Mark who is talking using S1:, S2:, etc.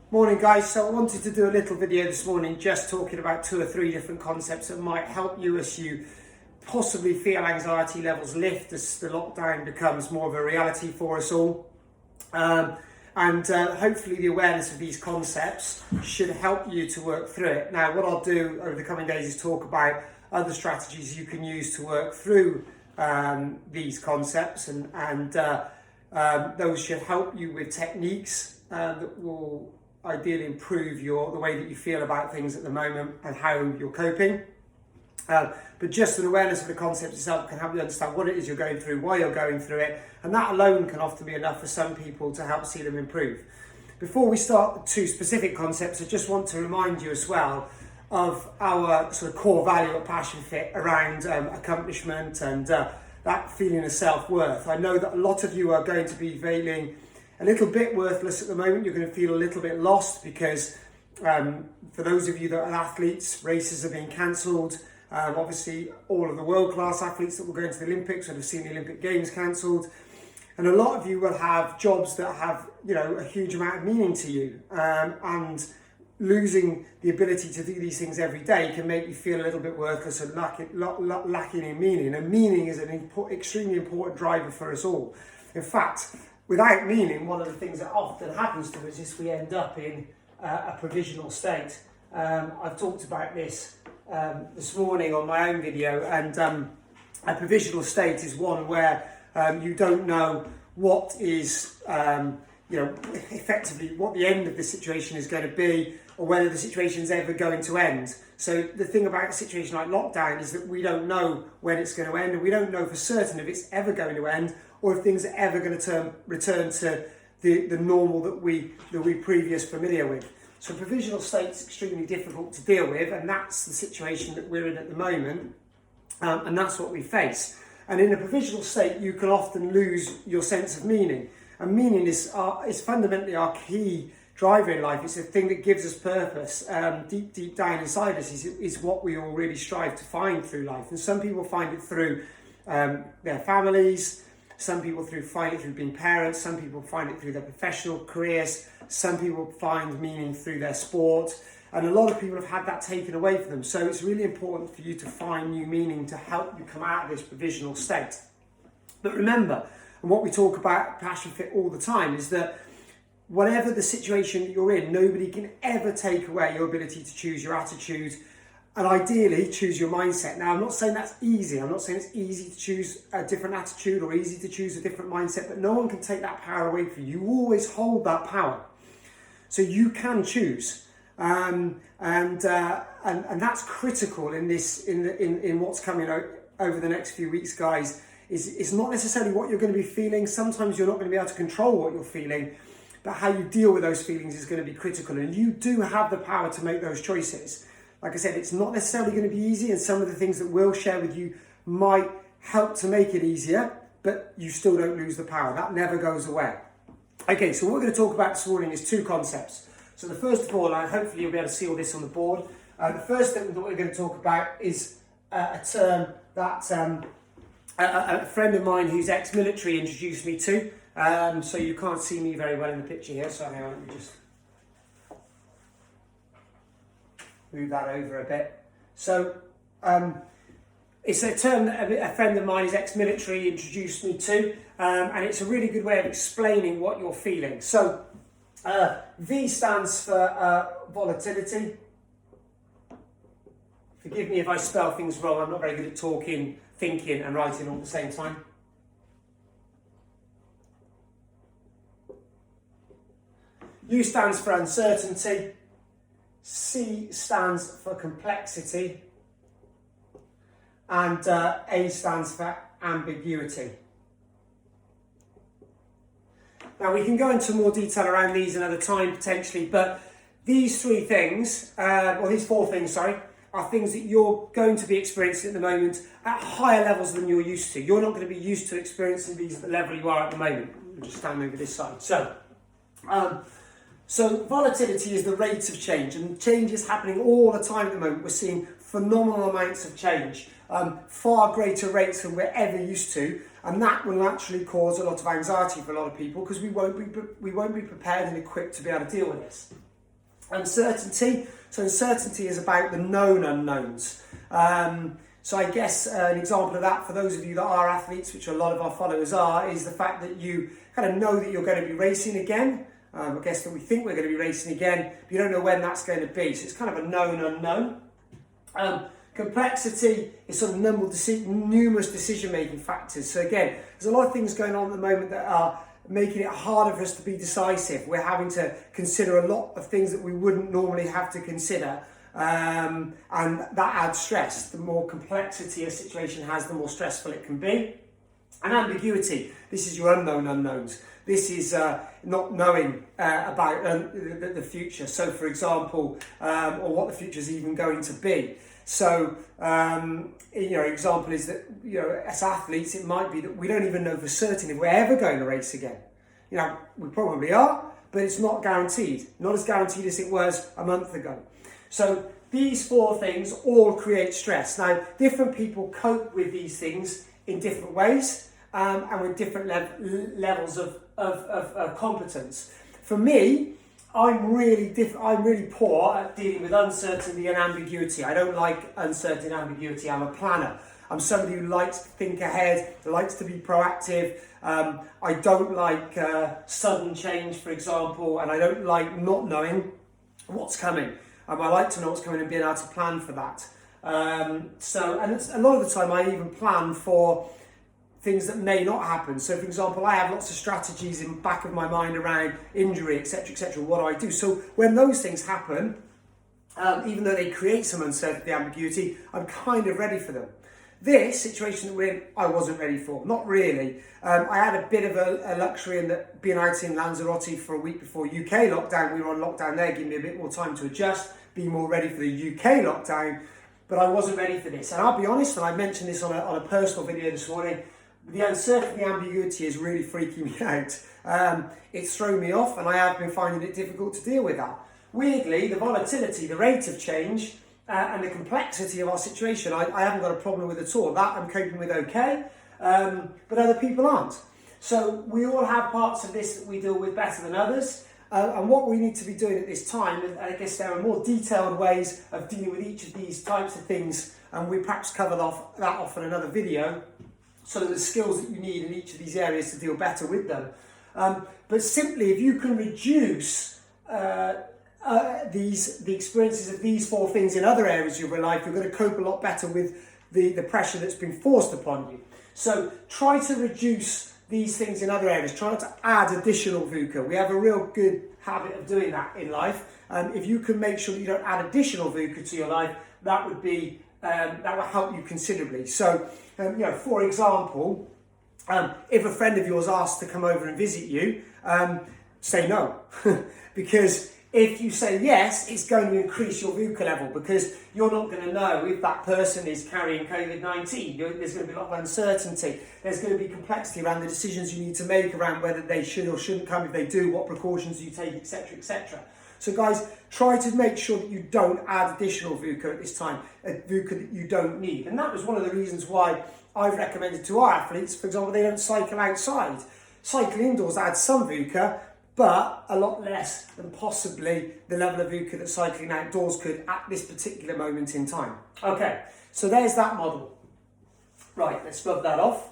S1: Morning guys, so I wanted to do a little video this morning just talking about 2 or 3 different concepts that might help you as you possibly feel anxiety levels lift as the lockdown becomes more of a reality for us all. Hopefully the awareness of these concepts should help you to work through it. Now what I'll do over the coming days is talk about other strategies you can use to work through these concepts and those should help you with techniques that will ideally improve the way that you feel about things at the moment and how you're coping. But just an awareness of the concept itself can help you understand what it is you're going through, why you're going through it, and that alone can often be enough for some people to help see them improve. Before we start the 2 specific concepts, I just want to remind you as well of our sort of core value at Passion Fit around accomplishment and that feeling of self-worth. I know that a lot of you are going to be feeling a little bit worthless at the moment. You're going to feel a little bit lost because for those of you that are athletes, races are being cancelled. Obviously, all of the world-class athletes that will go into the Olympics would have seen the Olympic Games cancelled. And a lot of you will have jobs that have, a huge amount of meaning to you. And losing the ability to do these things every day can make you feel a little bit worthless and lacking in meaning. And meaning is an extremely important driver for us all. In fact, without meaning, one of the things that often happens to us is we end up in a provisional state. I've talked about this this morning on my own video, and a provisional state is one where you don't know what is, effectively what the end of the situation is going to be, or whether the situation is ever going to end. So the thing about a situation like lockdown is that we don't know when it's going to end, and we don't know for certain if it's ever going to end, or if things are ever going to return to the normal that we previously familiar with. So provisional state's extremely difficult to deal with, and that's the situation that we're in at the moment, and that's what we face. And in a provisional state, you can often lose your sense of meaning. And meaning is fundamentally our key driver in life. It's the thing that gives us purpose. Deep down inside us is what we all really strive to find through life. And some people find it through their families. Some people find it through being parents. Some people find it through their professional careers. Some people find meaning through their sport. And a lot of people have had that taken away from them. So it's really important for you to find new meaning to help you come out of this provisional state. But remember, and what we talk about at Passion Fit all the time, is that whatever the situation that you're in, nobody can ever take away your ability to choose your attitude and ideally choose your mindset. Now, I'm not saying that's easy. I'm not saying it's easy to choose a different attitude or easy to choose a different mindset, but no one can take that power away from you. You always hold that power. So you can choose. And that's critical in what's coming over the next few weeks, guys. It's not necessarily what you're going to be feeling. Sometimes you're not going to be able to control what you're feeling, but how you deal with those feelings is going to be critical. And you do have the power to make those choices. Like I said, it's not necessarily going to be easy, and some of the things that we'll share with you might help to make it easier, but you still don't lose the power. That never goes away. Okay, so what we're going to talk about this morning is 2 concepts. So the first of all, and hopefully you'll be able to see all this on the board. The first thing that we're going to talk about is a term that a friend of mine who's ex-military introduced me to. So you can't see me very well in the picture here, so hang on, let me just move that over a bit. So it's a term that a friend of mine who's ex-military introduced me to, and it's a really good way of explaining what you're feeling. So V stands for volatility. Forgive me if I spell things wrong. I'm not very good at talking, thinking and writing all at the same time. U stands for uncertainty. C stands for complexity. And A stands for ambiguity. Now we can go into more detail around these another time potentially, but these 3 things, or these 4 things, sorry, are things that you're going to be experiencing at the moment at higher levels than you're used to. You're not going to be used to experiencing these at the level you are at the moment. I'll just stand over this side. So volatility is the rate of change, and change is happening all the time at the moment. We're seeing phenomenal amounts of change, far greater rates than we're ever used to, and that will actually cause a lot of anxiety for a lot of people because we won't be prepared and equipped to be able to deal with this. Uncertainty. So uncertainty is about the known unknowns. So I guess an example of that for those of you that are athletes, which a lot of our followers are, is the fact that you kind of know that you're going to be racing again. I guess that we think we're going to be racing again, but you don't know when that's going to be. So it's kind of a known unknown. Complexity is sort of numerous decision-making factors. So again, there's a lot of things going on at the moment that are making it harder for us to be decisive. We're having to consider a lot of things that we wouldn't normally have to consider. And that adds stress. The more complexity a situation has, the more stressful it can be. And ambiguity, this is your unknown unknowns. This is not knowing about the future. So for example, or what the future is even going to be. So, example is that, as athletes, it might be that we don't even know for certain if we're ever going to race again. We probably are, but it's not guaranteed. Not as guaranteed as it was a month ago. So these 4 things all create stress. Now, different people cope with these things in different ways and with different levels of competence. For me, I'm really poor at dealing with uncertainty and ambiguity. I don't like uncertainty and ambiguity. I'm a planner. I'm somebody who likes to think ahead, likes to be proactive. I don't like sudden change, for example, and I don't like not knowing what's coming. I like to know what's coming and being able to plan for that. And a lot of the time I even plan for things that may not happen. So for example, I have lots of strategies in the back of my mind around injury, etc., what do I do? So when those things happen, even though they create some uncertainty, ambiguity, I'm kind of ready for them. This situation that we're in, I wasn't ready for, not really. I had a bit of a luxury in that being out in Lanzarote for a week before UK lockdown, we were on lockdown there, giving me a bit more time to adjust, be more ready for the UK lockdown, but I wasn't ready for this. And I'll be honest, and I mentioned this on a personal video this morning, the uncertainty, ambiguity is really freaking me out. It's thrown me off, and I have been finding it difficult to deal with that. Weirdly, the volatility, the rate of change, and the complexity of our situation, I haven't got a problem with at all. That I'm coping with okay, but other people aren't. So we all have parts of this that we deal with better than others. And what we need to be doing at this time, and I guess there are more detailed ways of dealing with each of these types of things, and we perhaps covered that off in another video, so that the skills that you need in each of these areas to deal better with them. But simply, if you can reduce the experiences of these 4 things in other areas of your life, you're going to cope a lot better with the pressure that's been forced upon you. So try to reduce these things in other areas. Try not to add additional VUCA. We have a real good habit of doing that in life. If you can make sure that you don't add additional VUCA to your life, that would help you considerably. So, for example, if a friend of yours asks to come over and visit you, say no, because if you say yes, it's going to increase your VUCA level, because you're not going to know if that person is carrying COVID-19. There's going to be a lot of uncertainty. There's going to be complexity around the decisions you need to make around whether they should or shouldn't come. If they do, what precautions do you take, etc., etc. So guys, try to make sure that you don't add additional VUCA at this time, VUCA that you don't need. And that was one of the reasons why I've recommended to our athletes, for example, they don't cycle outside. Cycle indoors adds some VUCA, but a lot less than possibly the level of VUCA that cycling outdoors could at this particular moment in time. Okay, so there's that model. Right, let's rub that off.